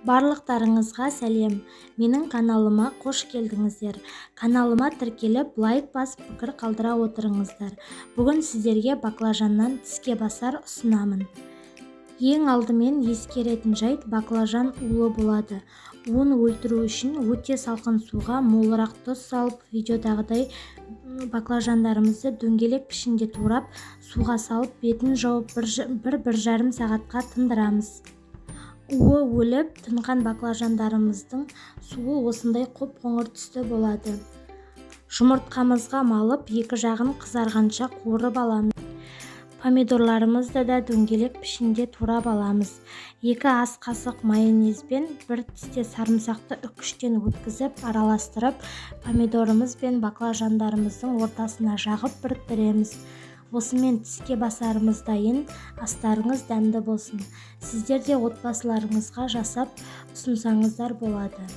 Барлықтарыңызға сәлем. Менің каналыма қош келдіңіздер. Каналыма тіркеліп, лайк басып, пікір қалдыра отырыңыздар. Бүгін сіздерге баклажаннан тіске басар ұсынамын. Ең алдымен ескеретін жайт, баклажан улы болады. Уын өлтіру үшін өте салқын суға молырақ тұз салып, видеодағыдай баклажандарымызды дөңгелек пішінде турап, суға салып, бетін жауып 1-1,5 сағатқа тындырамыз. Уы өліп, тынған баклажандарымыздың суы осындай қоп-қоңыр түсті болады. Жұмыртқамызға малып, екі жағын қызарғанша қуырып аламыз. Помидорларымызды да дөңгелек пішінде турап аламыз. 2 ас қасық майонезбен 1 тісте сарымсақты үккіштен өткізіп, араластырып, помидорымыз бен баклажандарымыздың ортасына жағып біріктіреміз. Осымен тіске басарымыз дайын, астарыңыз дәмді болсын. Сіздер де отбасыларыңызға жасап ұсынсаңыздар болады.